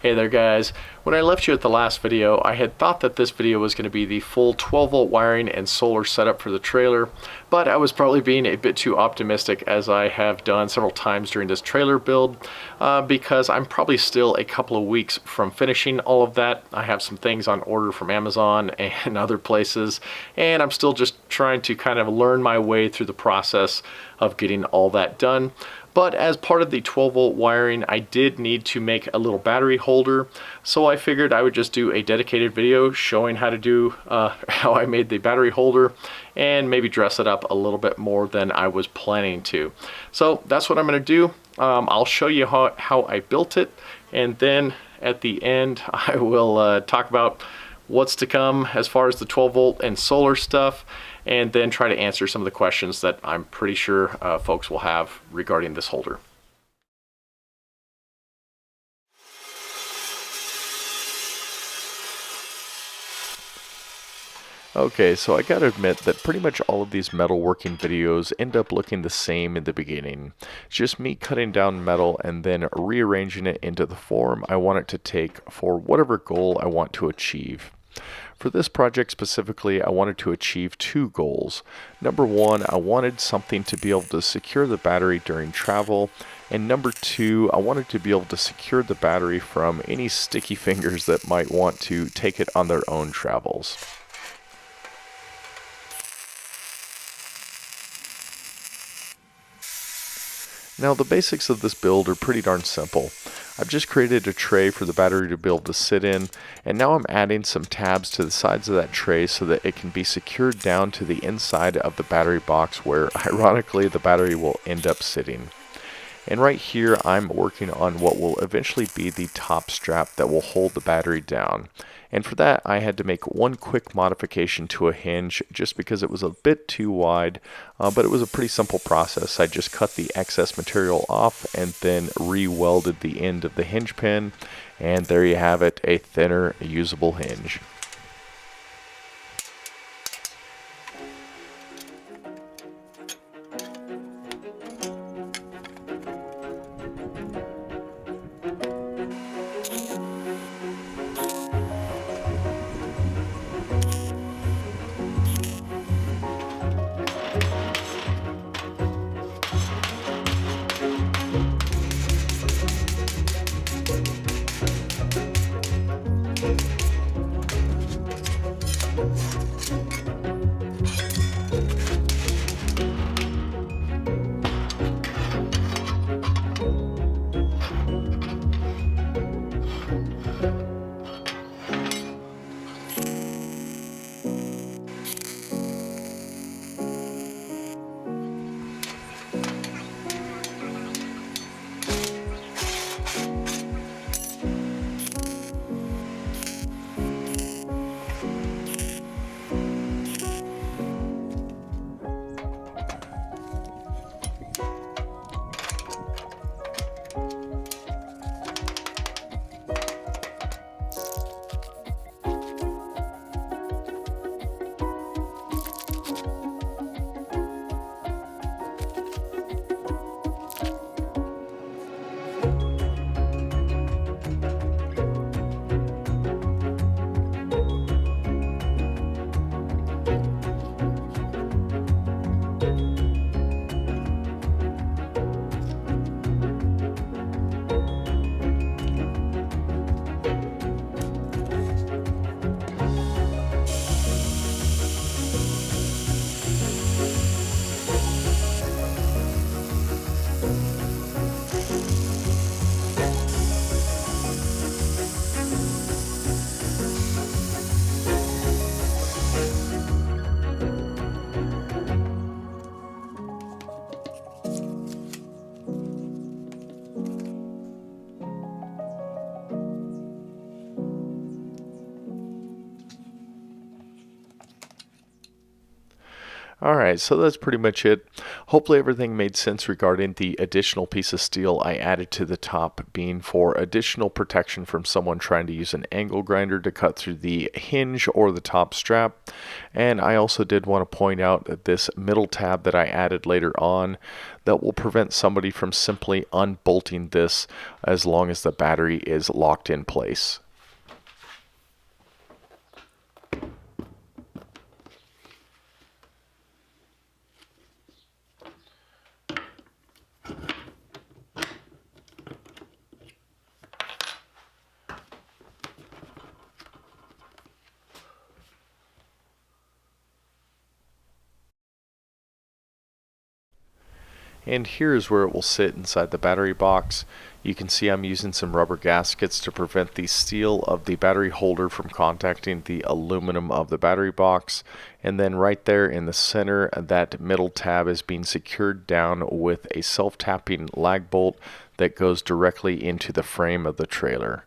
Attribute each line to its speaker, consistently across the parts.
Speaker 1: Hey there guys, when I left you at the last video, I had thought that this video was going to be the full 12 volt wiring and solar setup for the trailer, but I was probably being a bit too optimistic, as I have done several times during this trailer build, because I'm probably still a couple of weeks from finishing all of that. I have some things on order from Amazon and other places, and I'm still just trying to kind of learn my way through the process of getting all that done. But as part of the 12 volt wiring, I did need to make a little battery holder, so I figured I would just do a dedicated video showing how to do how I made the battery holder, and maybe dress it up a little bit more than I was planning to. So that's what I'm going to do. I'll show you how I built it, and then at the end I will talk about what's to come as far as the 12 volt and solar stuff, and then try to answer some of the questions that I'm pretty sure folks will have regarding this holder. Okay, so I gotta admit that pretty much all of these metalworking videos end up looking the same in the beginning. It's just me cutting down metal and then rearranging it into the form I want it to take for whatever goal I want to achieve. For this project specifically, I wanted to achieve two goals. Number one, I wanted something to be able to secure the battery during travel, and number two, I wanted to be able to secure the battery from any sticky fingers that might want to take it on their own travels. Now, the basics of this build are pretty darn simple. I've just created a tray for the battery to be able to sit in, and now I'm adding some tabs to the sides of that tray so that it can be secured down to the inside of the battery box, where ironically the battery will end up sitting. And right here I'm working on what will eventually be the top strap that will hold the battery down. And for that I had to make one quick modification to a hinge, just because it was a bit too wide, but it was a pretty simple process. I just cut the excess material off and then re-welded the end of the hinge pin, and there you have it, a thinner usable hinge. Alright, so that's pretty much it. Hopefully everything made sense regarding the additional piece of steel I added to the top being for additional protection from someone trying to use an angle grinder to cut through the hinge or the top strap. And I also did want to point out that this middle tab that I added later on that will prevent somebody from simply unbolting this as long as the battery is locked in place. And here's where it will sit inside the battery box. You can see I'm using some rubber gaskets to prevent the steel of the battery holder from contacting the aluminum of the battery box. And then right there in the center, that middle tab is being secured down with a self-tapping lag bolt that goes directly into the frame of the trailer.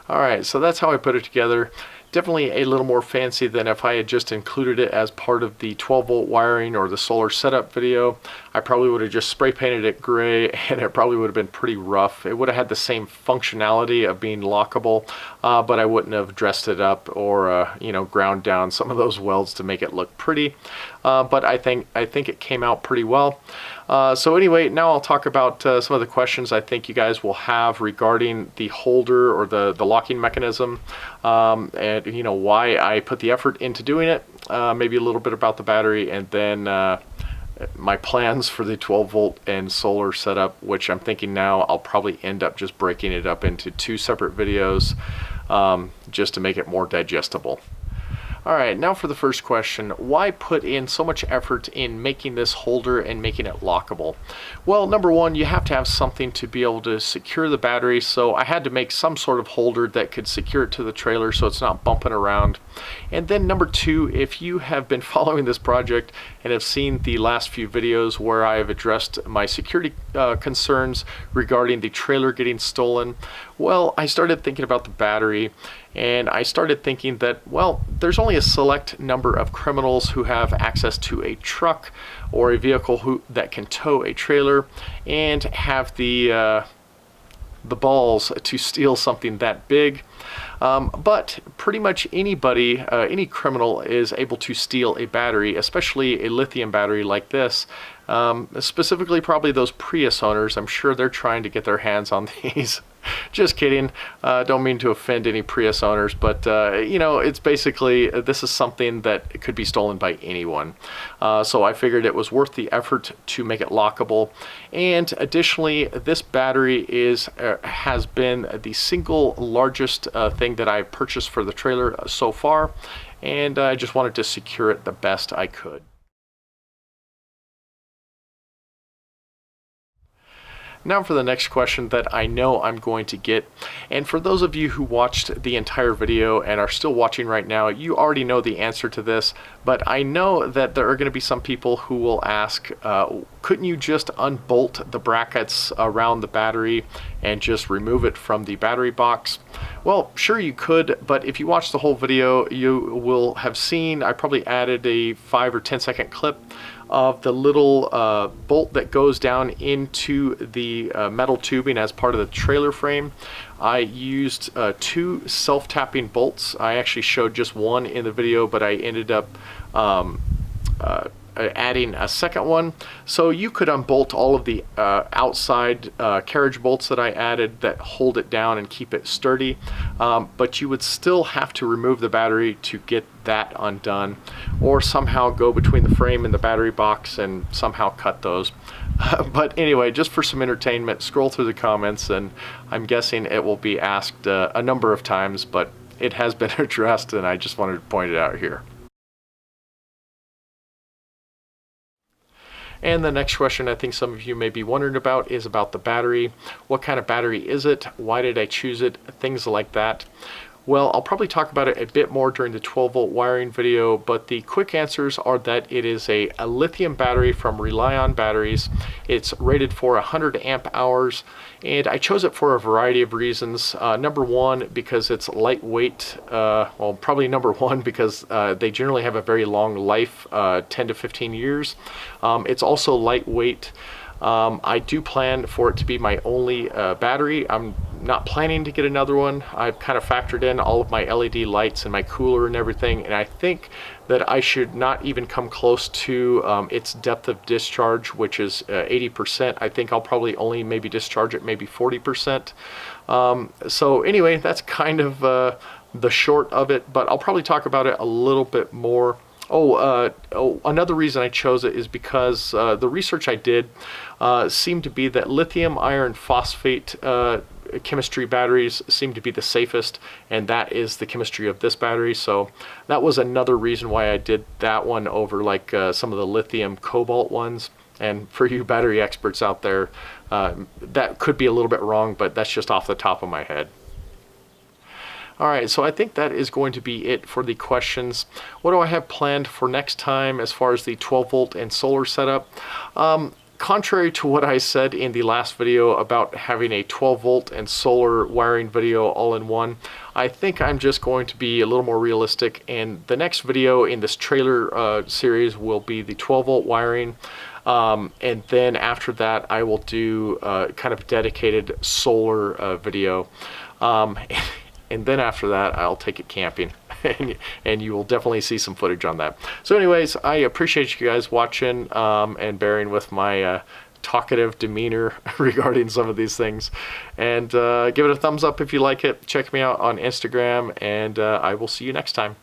Speaker 1: Alright, so that's how I put it together. Definitely a little more fancy than if I had just included it as part of the 12-volt wiring or the solar setup video. I probably would have just spray painted it gray, and it probably would have been pretty rough. It would have had the same functionality of being lockable, but I wouldn't have dressed it up or ground down some of those welds to make it look pretty. But I think it came out pretty well. So anyway, now I'll talk about some of the questions I think you guys will have regarding the holder or the locking mechanism, and why I put the effort into doing it, maybe a little bit about the battery, and then my plans for the 12-volt and solar setup, which I'm thinking now I'll probably end up just breaking it up into 2 separate videos, just to make it more digestible. Alright, now for the first question, why put in so much effort in making this holder and making it lockable? Well, number one, you have to have something to be able to secure the battery, so I had to make some sort of holder that could secure it to the trailer so it's not bumping around. And then number two, if you have been following this project and have seen the last few videos where I have addressed my security concerns regarding the trailer getting stolen, well, I started thinking about the battery, and I started thinking that, well, there's only a select number of criminals who have access to a truck or a vehicle that can tow a trailer and have the balls to steal something that big. But pretty much anybody, any criminal is able to steal a battery, especially a lithium battery like this. Specifically probably those Prius owners. I'm sure they're trying to get their hands on these. Just kidding. Don't mean to offend any Prius owners, but it's basically, this is something that could be stolen by anyone. So I figured it was worth the effort to make it lockable. And additionally, this battery has been the single largest thing that I've purchased for the trailer so far, and I just wanted to secure it the best I could. Now for the next question that I know I'm going to get, and for those of you who watched the entire video and are still watching right now, you already know the answer to this, but I know that there are going to be some people who will ask, couldn't you just unbolt the brackets around the battery and just remove it from the battery box? Well, sure you could, but if you watch the whole video, you will have seen I probably added a 5 or 10 second clip of the little bolt that goes down into the metal tubing as part of the trailer frame. I used 2 self-tapping bolts. I actually showed just one in the video, but I ended up adding a second one. So you could unbolt all of the outside carriage bolts that I added that hold it down and keep it sturdy, but you would still have to remove the battery to get that undone, or somehow go between the frame and the battery box and somehow cut those. But anyway, just for some entertainment, scroll through the comments, and I'm guessing it will be asked a number of times, but it has been addressed, and I just wanted to point it out here. And the next question I think some of you may be wondering about is about the battery. What kind of battery is it? Why did I choose it? Things like that. Well, I'll probably talk about it a bit more during the 12-volt wiring video, but the quick answers are that it is a lithium battery from Rely-On Batteries. It's rated for 100 amp hours, and I chose it for a variety of reasons. Number one, because it's lightweight. Well, probably number one, because they generally have a very long life, 10 to 15 years. It's also lightweight. I do plan for it to be my only battery. I'm not planning to get another one. I've kind of factored in all of my LED lights and my cooler and everything, and I think that I should not even come close to its depth of discharge, which is 80%. I think I'll probably only maybe discharge it maybe 40%. So anyway, that's kind of the short of it, but I'll probably talk about it a little bit more. Another reason I chose it is because the research I did seemed to be that lithium iron phosphate chemistry batteries seem to be the safest, and that is the chemistry of this battery. So that was another reason why I did that one over like some of the lithium cobalt ones. And for you battery experts out there, that could be a little bit wrong, but that's just off the top of my head. All right, so I think that is going to be it for the questions. What do I have planned for next time as far as the 12-volt and solar setup? Contrary to what I said in the last video about having a 12-volt and solar wiring video all in one, I think I'm just going to be a little more realistic, and the next video in this trailer series will be the 12-volt wiring. And then after that, I will do kind of dedicated solar video. And then after that, I'll take it camping, and you will definitely see some footage on that. So anyways, I appreciate you guys watching and bearing with my talkative demeanor regarding some of these things. And give it a thumbs up if you like it. Check me out on Instagram, and I will see you next time.